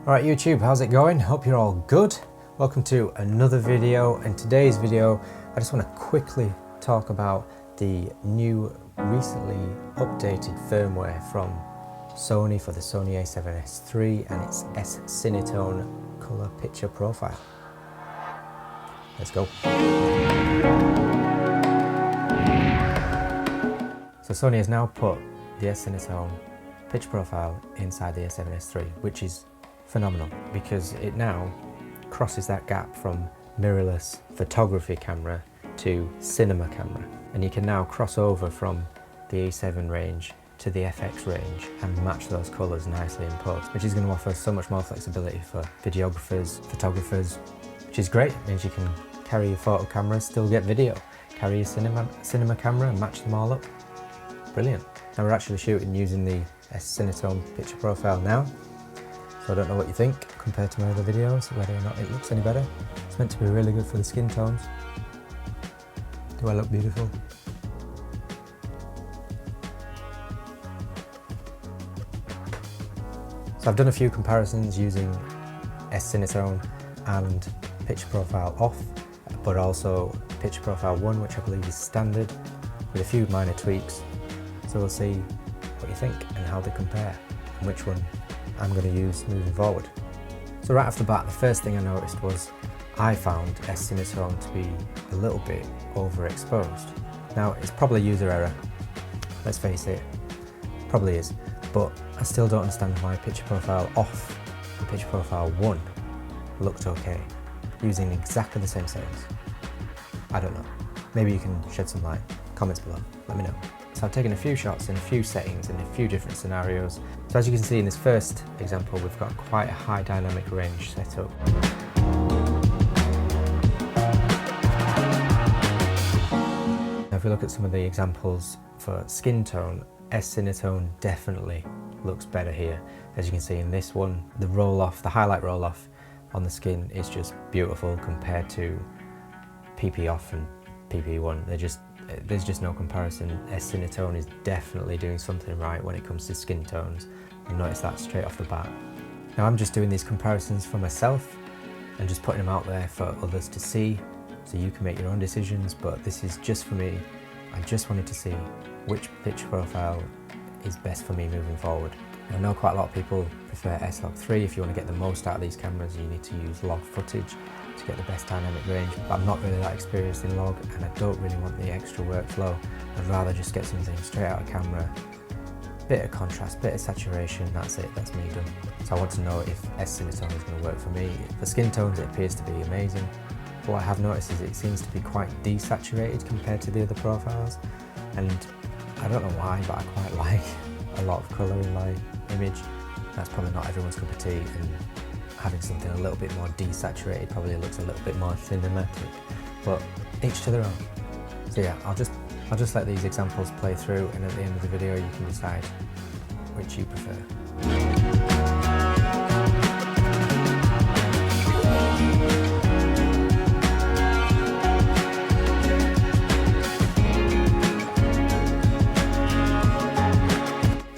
Alright YouTube, how's it going? Hope you're all good. Welcome to another video. In today's video, I just want to quickly talk about the new, recently updated firmware from Sony for the Sony A7S III and its S-CINETONE color picture profile. Let's go. So Sony has now put the S-CINETONE picture profile inside the A7S III, which is phenomenal because it now crosses that gap from mirrorless photography camera to cinema camera, and you can now cross over from the A7 range to the FX range and match those colours nicely in post, which is going to offer so much more flexibility for videographers, photographers, which is great. It means you can carry your photo camera, still get video, carry your cinema camera and match them all up. Brilliant. Now we're actually shooting using the S-CINETONE picture profile now. So I don't know what you think compared to my other videos, whether or not it looks any better. It's meant to be really good for the skin tones. Do I look beautiful? So I've done a few comparisons using S-CINETONE and picture profile off, but also picture profile 1, which I believe is standard, with a few minor tweaks. So we'll see what you think and how they compare and which one I'm going to use moving forward. So right off the bat, the first thing I noticed was I found S-CINETONE to be a little bit overexposed. Now it's probably user error, let's face it, probably is, but I still don't understand why picture profile off and picture profile 1 looked okay, using exactly the same settings. I don't know, maybe you can shed some light, comments below, let me know. So I've taken a few shots in a few settings in a few different scenarios. So as you can see in this first example, we've got quite a high dynamic range set up. Now if we look at some of the examples for skin tone, S-CINETONE definitely looks better here. As you can see in this one, the roll off, the highlight roll off on the skin is just beautiful compared to PP-Off and PP1. There's just no comparison. S-CINETONE is definitely doing something right when it comes to skin tones. You'll notice that straight off the bat. Now I'm just doing these comparisons for myself and just putting them out there for others to see, so you can make your own decisions, but this is just for me. I just wanted to see which picture profile is best for me moving forward. Now, I know quite a lot of people prefer S-Log3. If you want to get the most out of these cameras, you need to use log footage to get the best dynamic range, but I'm not really that experienced in log and I don't really want the extra workflow. I'd rather just get something straight out of camera, bit of contrast, bit of saturation, that's it, that's me done. So I want to know if S-CINETONE is going to work for me. For skin tones it appears to be amazing, but what I have noticed is it seems to be quite desaturated compared to the other profiles, and I don't know why, but I quite like a lot of colour in my image. That's probably not everyone's cup of tea, and having something a little bit more desaturated probably looks a little bit more cinematic, but each to their own. So yeah, I'll just let these examples play through, and at the end of the video you can decide which you prefer.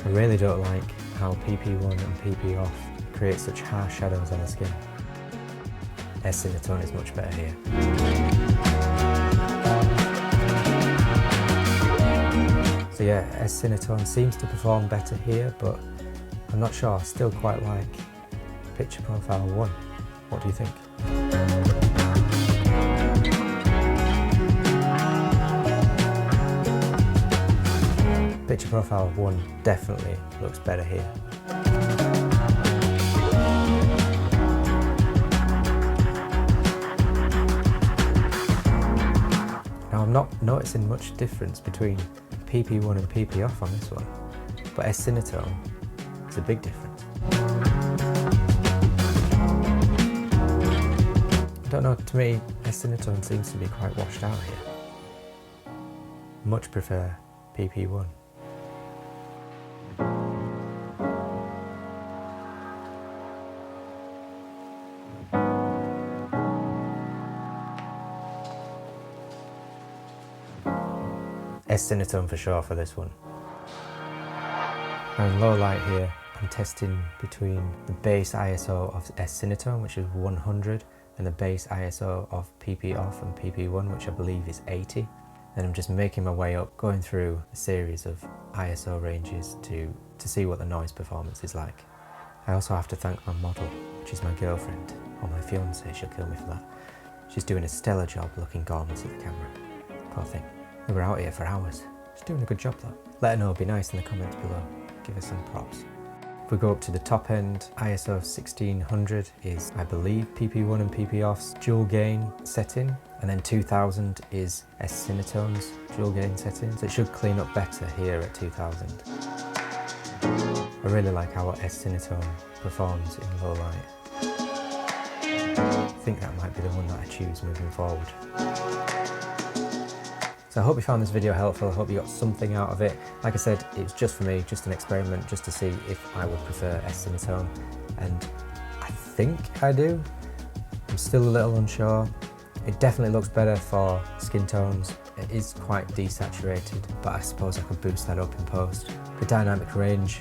I really don't like how PP1 and PP-Off create such harsh shadows on the skin. S-CINETONE is much better here. So yeah, S-CINETONE seems to perform better here, but I'm not sure. I still quite like picture profile 1. What do you think? Picture profile 1 definitely looks better here. Now I'm not noticing much difference between PP1 and PP-Off on this one, but S-CINETONE is a big difference. I don't know, to me S-CINETONE seems to be quite washed out here. Much prefer PP1. S-CINETONE for sure for this one. Now in low light here, I'm testing between the base ISO of S-CINETONE, which is 100, and the base ISO of PP-Off and PP1, which I believe is 80. And I'm just making my way up, going through a series of ISO ranges to see what the noise performance is like. I also have to thank my model, which is my girlfriend, or my fiancée, she'll kill me for that. She's doing a stellar job looking gormless at the camera. Poor thing. We were out here for hours. She's doing a good job though. Let her know, be nice in the comments below. Give her some props. If we go up to the top end, ISO 1600 is, I believe, PP1 and PP-Off's dual gain setting, and then 2000 is S-CINETONE's dual gain setting, so it should clean up better here at 2000. I really like how S-CINETONE performs in low light. I think that might be the one that I choose moving forward. So I hope you found this video helpful, I hope you got something out of it. Like I said, it's just for me, just an experiment, just to see if I would prefer S-CINETONE, and I think I do. I'm still a little unsure. It definitely looks better for skin tones. It is quite desaturated, but I suppose I could boost that up in post. The dynamic range,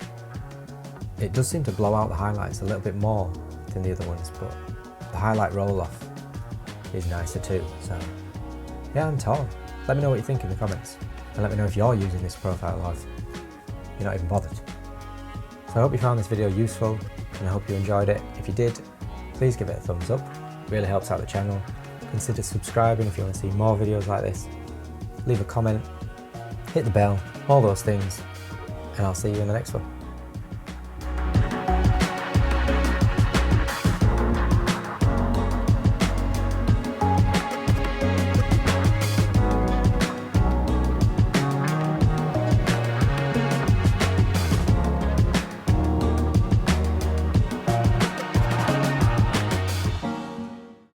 it does seem to blow out the highlights a little bit more than the other ones, but the highlight roll-off is nicer too, so yeah, I'm torn. Let me know what you think in the comments, and let me know if you're using this profile or if you're not even bothered. So I hope you found this video useful, and I hope you enjoyed it. If you did, please give it a thumbs up. It really helps out the channel. Consider subscribing if you want to see more videos like this. Leave a comment, hit the bell, all those things, and I'll see you in the next one.